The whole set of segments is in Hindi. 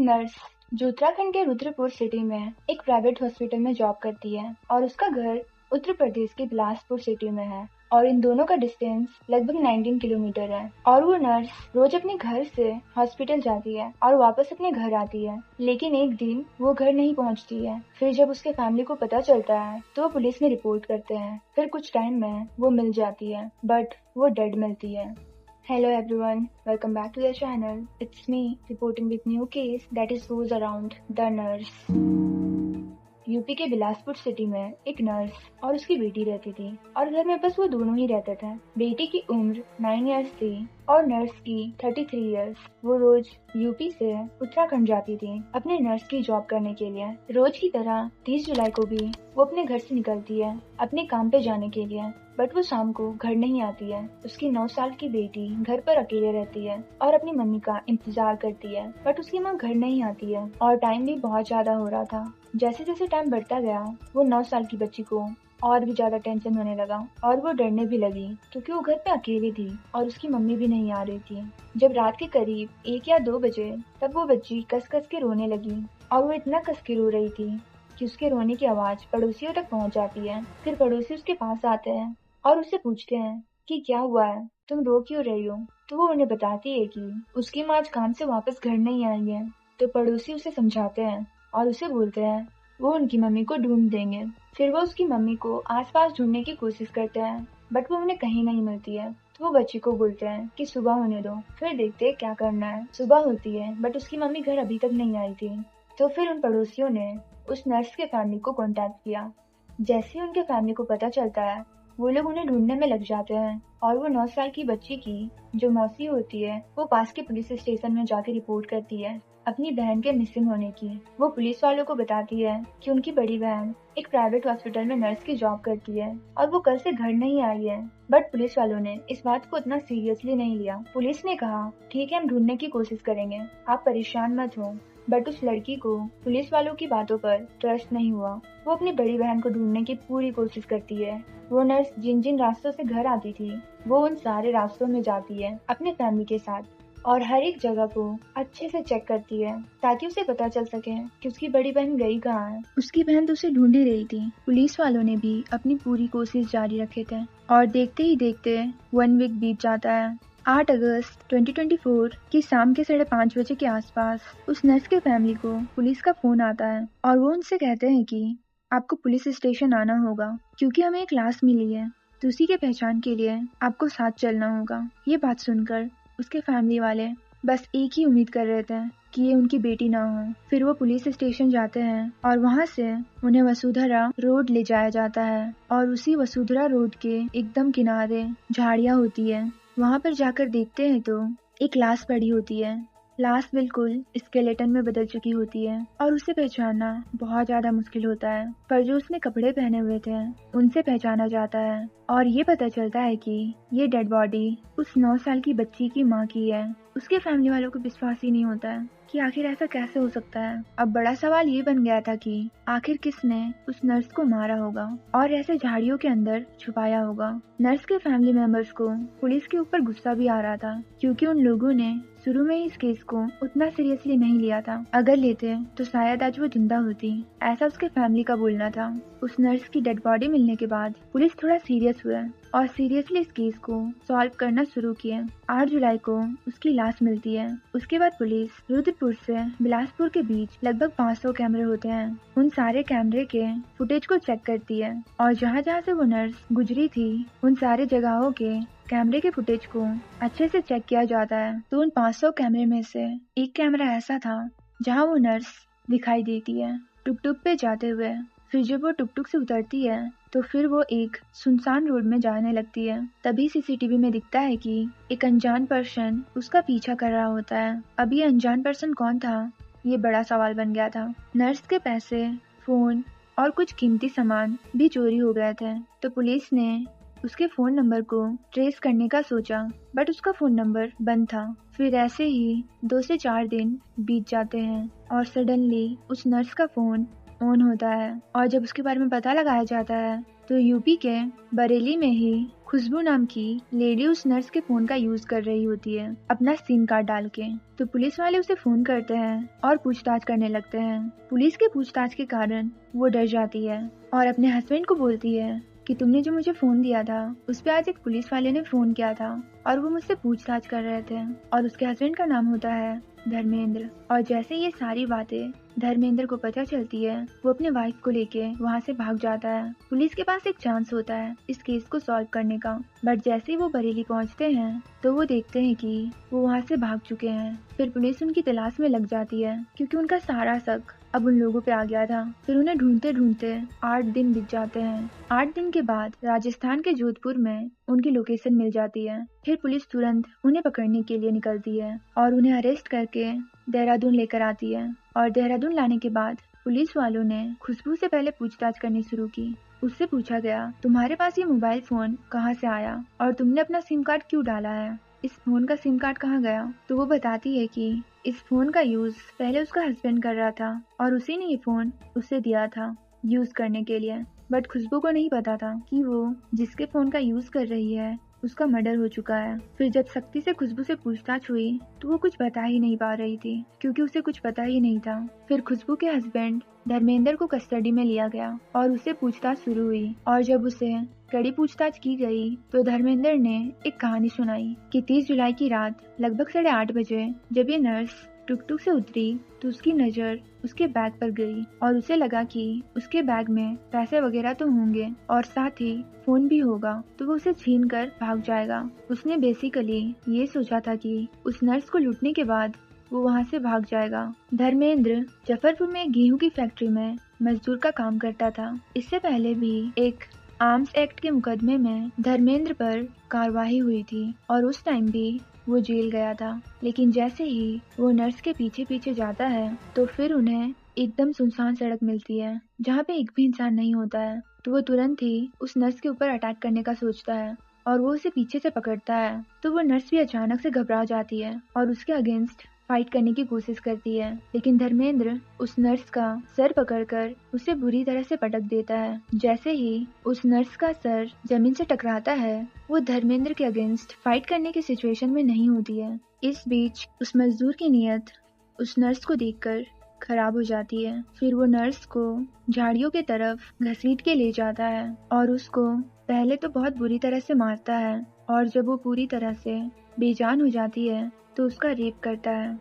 एक नर्स जो उत्तराखंड के रुद्रपुर सिटी में एक प्राइवेट हॉस्पिटल में जॉब करती है और उसका घर उत्तर प्रदेश के बिलासपुर सिटी में है और इन दोनों का डिस्टेंस लगभग 19 किलोमीटर है। और वो नर्स रोज अपने घर से हॉस्पिटल जाती है और वापस अपने घर आती है, लेकिन एक दिन वो घर नहीं पहुंचती है। फिर जब उसके फैमिली को पता चलता है तो वो पुलिस में रिपोर्ट करते हैं। फिर कुछ टाइम में वो मिल जाती है, बट वो डेड मिलती है। Hello everyone, welcome back to the channel. It's me reporting with new case that is goes around the nurse. UP के बिलासपुर सिटी में एक नर्स और उसकी बेटी रहती थी और घर में बस वो दोनों ही रहते थे। बेटी की उम्र 9 इयर्स थी और नर्स की 33 इयर्स। वो रोज यूपी से उत्तराखंड जाती थी अपने नर्स की जॉब करने के लिए। रोज की तरह 30 जुलाई को भी वो अपने घर से निकलती है अपने काम पे जाने के लिए, बट वो शाम को घर नहीं आती है। उसकी 9 साल की बेटी घर पर अकेले रहती है और अपनी मम्मी का इंतजार करती है, बट उसकी माँ घर नहीं आती है और टाइम भी बहुत ज्यादा हो रहा था। जैसे जैसे टाइम बढ़ता गया वो 9 साल की बच्ची को और भी ज्यादा टेंशन होने लगा और वो डरने भी लगी, क्योंकि वो घर पे अकेली थी और उसकी मम्मी भी नहीं आ रही थी। जब रात के करीब 1 या 2 बजे तब वो बच्ची कस कस के रोने लगी और वो इतना कस के रो रही थी कि उसके रोने की आवाज पड़ोसियों तक पहुंच जाती है। फिर पड़ोसी उसके पास आते हैं और उससे पूछते हैं कि क्या हुआ है, तुम रो क्यों रही हो। तो वो उन्हें बताती है कि उसकी माँ आज काम से वापस घर नहीं आई है। तो पड़ोसी उसे समझाते हैं और उसे बोलते हैं वो उनकी मम्मी को ढूंढ देंगे। फिर वो उसकी मम्मी को आसपास ढूंढने की कोशिश करते हैं, बट वो उन्हें कहीं नहीं मिलती है। तो वो बच्ची को बोलते हैं कि सुबह होने दो, फिर देखते हैं क्या करना है। सुबह होती है बट उसकी मम्मी घर अभी तक नहीं आई थी। तो फिर उन पड़ोसियों ने उस नर्स के फैमिली को कांटेक्ट किया। जैसे ही उनके फैमिली को पता चलता है वो लोग उन्हें ढूंढने में लग जाते हैं और वो 9 साल की बच्ची की जो मौसी होती है वो पास के पुलिस स्टेशन में जाके रिपोर्ट करती है अपनी बहन के मिसिंग होने की। वो पुलिस वालों को बताती है कि उनकी बड़ी बहन एक प्राइवेट हॉस्पिटल में नर्स की जॉब करती है और वो कल से घर नहीं आई है। बट पुलिस वालों ने इस बात को उतना सीरियसली नहीं लिया। पुलिस ने कहा ठीक है हम ढूंढने की कोशिश करेंगे, आप परेशान मत हो। बट उस लड़की को पुलिस वालों की बातों पर ट्रस्ट नहीं हुआ। वो अपनी बड़ी बहन को ढूंढने की पूरी कोशिश करती है। वो नर्स जिन जिन रास्तों से घर आती थी वो उन सारे रास्तों में जाती है अपने फैमिली के साथ और हर एक जगह को अच्छे से चेक करती है ताकि उसे पता चल सके कि उसकी बड़ी बहन गई कहाँ है। उसकी बहन तो उसे ढूंढ ही रही थी। पुलिस वालों ने भी अपनी पूरी कोशिश जारी रखे थे और देखते ही देखते 1 वीक बीत जाता है। 8 अगस्त 2024 की शाम के 5:30 बजे के आसपास उस नर्स के फैमिली को पुलिस का फोन आता है और वो उनसे कहते हैं कि आपको पुलिस स्टेशन आना होगा क्योंकि हमें एक लाश मिली है, तो उसी के पहचान के लिए आपको साथ चलना होगा। ये बात सुनकर उसके फैमिली वाले बस एक ही उम्मीद कर रहे थे कि ये उनकी बेटी ना हो। फिर वो पुलिस स्टेशन जाते हैं और वहाँ से उन्हें वसुंधरा रोड ले जाया जाता है और उसी वसुंधरा रोड के एकदम किनारे झाड़ियाँ होती है। वहाँ पर जाकर देखते हैं तो एक लाश पड़ी होती है। लाश बिल्कुल स्केलेटन में बदल चुकी होती है और उसे पहचानना बहुत ज्यादा मुश्किल होता है, पर जो उसने कपड़े पहने हुए थे उनसे पहचाना जाता है और ये पता चलता है कि ये डेड बॉडी उस 9 साल की बच्ची की माँ की है। उसके फैमिली वालों को विश्वास ही नहीं होता है कि आखिर ऐसा कैसे हो सकता है। अब बड़ा सवाल ये बन गया था कि आखिर किसने उस नर्स को मारा होगा और ऐसे झाड़ियों के अंदर छुपाया होगा। नर्स के फैमिली मेंबर्स को पुलिस के ऊपर गुस्सा भी आ रहा था क्योंकि उन लोगों ने शुरू में इस केस को उतना सीरियसली नहीं लिया था। अगर लेते तो शायद आज वो जिंदा होती, ऐसा उसके फैमिली का बोलना था। उस नर्स की डेड बॉडी मिलने के बाद पुलिस थोड़ा सीरियस हुआ और सीरियसली इस केस को सॉल्व करना शुरू किया। 8 जुलाई को उसकी लाश मिलती है। उसके बाद पुलिस रुद्रपुर से बिलासपुर के बीच लगभग 500 कैमरे होते हैं, उन सारे कैमरे के फुटेज को चेक करती है और जहाँ जहाँ से वो नर्स गुजरी थी उन सारे जगहों के कैमरे के फुटेज को अच्छे से चेक किया जाता है। तो उन 500 कैमरे में से एक कैमरा ऐसा था जहाँ वो नर्स दिखाई देती है टुक टुक पे जाते हुए। फिर जब वो टुक टुक से उतरती है तो फिर वो एक सुनसान रोड में जाने लगती है। तभी सीसीटीवी में दिखता है कि एक अनजान पर्सन उसका पीछा कर रहा होता है। अब ये अनजान पर्सन कौन था, ये बड़ा सवाल बन गया था। नर्स के पैसे, फोन और कुछ कीमती सामान भी चोरी हो गए थे। तो पुलिस ने उसके फोन नंबर को ट्रेस करने का सोचा, बट उसका फोन नंबर बंद था। फिर ऐसे ही 2 से 4 दिन बीत जाते हैं और सडनली उस नर्स का फोन ऑन होता है और जब उसके बारे में पता लगाया जाता है तो यूपी के बरेली में ही खुशबू नाम की लेडी उस नर्स के फोन का यूज कर रही होती है अपना सिम कार्ड डाल के। तो पुलिस वाले उसे फोन करते हैं और पूछताछ करने लगते हैं। पुलिस के पूछताछ के कारण वो डर जाती है और अपने हस्बैंड को बोलती है कि तुमने जो मुझे फोन दिया था उस पे आज एक पुलिस वाले ने फोन किया था और वो मुझसे पूछताछ कर रहे थे और उसके हस्बैंड का नाम होता है धर्मेंद्र। और जैसे ये सारी बातें धर्मेंद्र को पता चलती है वो अपने वाइफ को लेके वहाँ से भाग जाता है। पुलिस के पास एक चांस होता है इस केस को सॉल्व करने का, बट जैसे ही वो बरेली पहुँचते हैं तो वो देखते हैं कि वो वहाँ से भाग चुके हैं। फिर पुलिस उनकी तलाश में लग जाती है क्योंकि उनका सारा शक अब उन लोगों पे आ गया था। फिर उन्हें ढूंढते ढूंढते 8 दिन बीत जाते हैं। 8 दिन के बाद राजस्थान के जोधपुर में उनकी लोकेशन मिल जाती है। फिर पुलिस तुरंत उन्हें पकड़ने के लिए निकलती है और उन्हें अरेस्ट करके देहरादून लेकर आती है। और देहरादून लाने के बाद पुलिस वालों ने खुशबू से पहले पूछताछ करनी शुरू की। उससे पूछा गया, तुम्हारे पास ये मोबाइल फोन कहाँ से आया और तुमने अपना सिम कार्ड क्यों डाला है, इस फोन का सिम कार्ड कहाँ गया। तो वो बताती है कि इस फोन का यूज पहले उसका हस्बैंड कर रहा था और उसी ने ये फोन उसे दिया था यूज करने के लिए। बट खुशबू को नहीं पता था कि वो जिसके फोन का यूज कर रही है उसका मर्डर हो चुका है। फिर जब शक्ति से खुशबू से पूछताछ हुई तो वो कुछ बता ही नहीं पा रही थी क्योंकि उसे कुछ पता ही नहीं था। फिर खुशबू के हस्बैंड धर्मेंद्र को कस्टडी में लिया गया और उससे पूछताछ शुरू हुई। और जब उसे कड़ी पूछताछ की गई तो धर्मेंद्र ने एक कहानी सुनाई कि 30 जुलाई की रात लगभग 8:30 बजे जब ये नर्स टुकटुक से उतरी तो उसकी नजर उसके बैग पर गई और उसे लगा कि उसके बैग में पैसे वगैरह तो होंगे और साथ ही फोन भी होगा, तो वो उसे छीन कर भाग जाएगा। उसने बेसिकली ये सोचा था कि उस नर्स को लूटने के बाद वो वहाँ से भाग जाएगा। धर्मेंद्र जफरपुर में एक गेहूं की फैक्ट्री में मजदूर का काम करता था। इससे पहले भी एक आर्म्स एक्ट के मुकदमे में धर्मेंद्र पर कार्रवाई हुई थी और उस टाइम भी वो जेल गया था। लेकिन जैसे ही वो नर्स के पीछे पीछे जाता है तो फिर उन्हें एकदम सुनसान सड़क मिलती है जहाँ पे एक भी इंसान नहीं होता है। तो वो तुरंत ही उस नर्स के ऊपर अटैक करने का सोचता है और वो उसे पीछे से पकड़ता है। तो वो नर्स भी अचानक से घबरा जाती है और उसके अगेंस्ट फाइट करने की कोशिश करती है, लेकिन धर्मेंद्र उस नर्स का सर पकड़कर उसे बुरी तरह से पटक देता है। जैसे ही उस नर्स का सर जमीन से टकराता है वो धर्मेंद्र के अगेंस्ट फाइट करने की सिचुएशन में नहीं होती है। इस बीच उस मजदूर की नीयत उस नर्स को देखकर खराब हो जाती है। फिर वो नर्स को झाड़ियों के तरफ घसीट के ले जाता है और उसको पहले तो बहुत बुरी तरह से मारता है और जब वो पूरी तरह से बेजान हो जाती है तो उसका रेप करता है।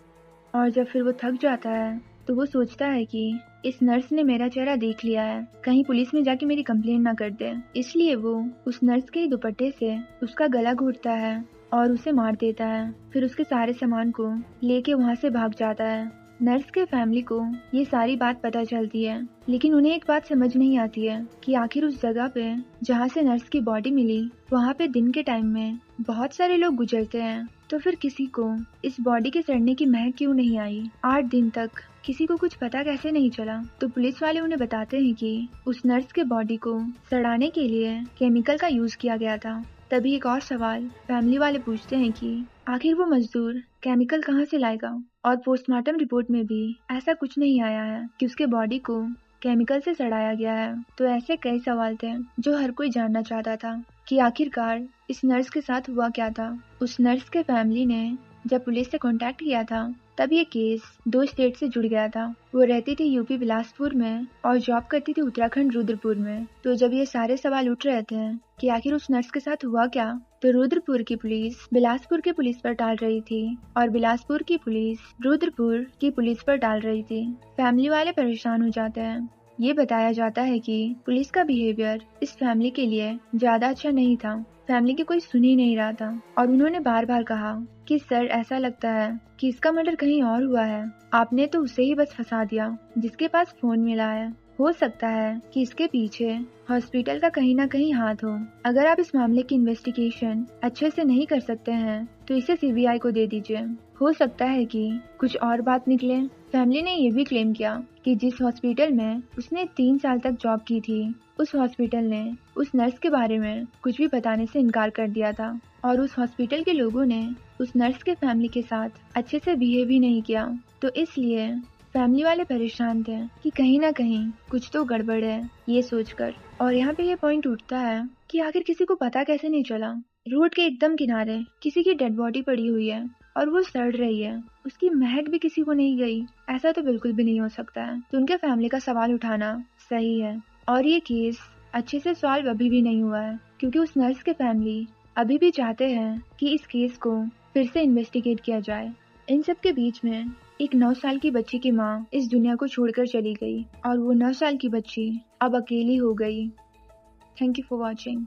और जब फिर वो थक जाता है तो वो सोचता है कि इस नर्स ने मेरा चेहरा देख लिया है, कहीं पुलिस में जाके मेरी कंप्लेंट ना कर दे। इसलिए वो उस नर्स के दुपट्टे से उसका गला घोंटता है और उसे मार देता है। फिर उसके सारे सामान को लेके वहाँ से भाग जाता है। नर्स के फैमिली को ये सारी बात पता चलती है, लेकिन उन्हें एक बात समझ नहीं आती है कि आखिर उस जगह पे जहाँ से नर्स की बॉडी मिली वहाँ पे दिन के टाइम में बहुत सारे लोग गुजरते हैं, तो फिर किसी को इस बॉडी के सड़ने की महक क्यों नहीं आई। 8 दिन तक किसी को कुछ पता कैसे नहीं चला। तो पुलिस वाले उन्हें बताते हैं कि उस नर्स के बॉडी को सड़ाने के लिए केमिकल का यूज किया गया था। तभी एक और सवाल फैमिली वाले पूछते हैं कि आखिर वो मजदूर केमिकल कहाँ से लाएगा, और पोस्टमार्टम रिपोर्ट में भी ऐसा कुछ नहीं आया है कि उसके बॉडी को केमिकल से सड़ाया गया है। तो ऐसे कई सवाल थे जो हर कोई जानना चाहता था कि आखिरकार इस नर्स के साथ हुआ क्या था। उस नर्स के फैमिली ने जब पुलिस से कांटेक्ट किया था तब ये केस 2 स्टेट से जुड़ गया था। वो रहती थी यूपी बिलासपुर में और जॉब करती थी उत्तराखंड रुद्रपुर में। तो जब ये सारे सवाल उठ रहे थे कि आखिर उस नर्स के साथ हुआ क्या, तो रुद्रपुर की पुलिस बिलासपुर की पुलिस पर टाल रही थी और बिलासपुर की पुलिस रुद्रपुर की पुलिस पर टाल रही थी। फैमिली वाले परेशान हो जाते हैं। ये बताया जाता है कि पुलिस का बिहेवियर इस फैमिली के लिए ज्यादा अच्छा नहीं था। फैमिली की कोई सुन ही नहीं रहा था और उन्होंने बार बार कहा कि सर ऐसा लगता है कि इसका मर्डर कहीं और हुआ है, आपने तो उसे ही बस फंसा दिया जिसके पास फोन मिला है। हो सकता है कि इसके पीछे हॉस्पिटल का कहीं ना कहीं हाथ हो। अगर आप इस मामले की इन्वेस्टिगेशन अच्छे से नहीं कर सकते हैं तो इसे सीबीआई को दे दीजिए, हो सकता है कि कुछ और बात निकले। फैमिली ने ये भी क्लेम किया कि जिस हॉस्पिटल में उसने 3 साल तक जॉब की थी उस हॉस्पिटल ने उस नर्स के बारे में कुछ भी बताने से इनकार कर दिया था और उस हॉस्पिटल के लोगों ने उस नर्स के फैमिली के साथ अच्छे से बिहेव भी नहीं किया। तो इसलिए फैमिली वाले परेशान थे कि कहीं ना कहीं कुछ तो गड़बड़ है ये सोचकर। और यहाँ पे ये पॉइंट उठता है कि आखिर किसी को पता कैसे नहीं चला। रोड के एकदम किनारे किसी की डेड बॉडी पड़ी हुई है और वो सड़ रही है, उसकी महक भी किसी को नहीं गई। ऐसा तो बिल्कुल भी नहीं हो सकता है। तो उनके फैमिली का सवाल उठाना सही है। और ये केस अच्छे से सॉल्व अभी भी नहीं हुआ है, क्योंकि उस नर्स के फैमिली अभी भी चाहते हैं कि इस केस को फिर से इन्वेस्टिगेट किया जाए। इन सब के बीच में एक 9 साल की बच्ची की माँ इस दुनिया को छोड़कर चली गई और वो 9 साल की बच्ची अब अकेली हो गई। Thank you for watching.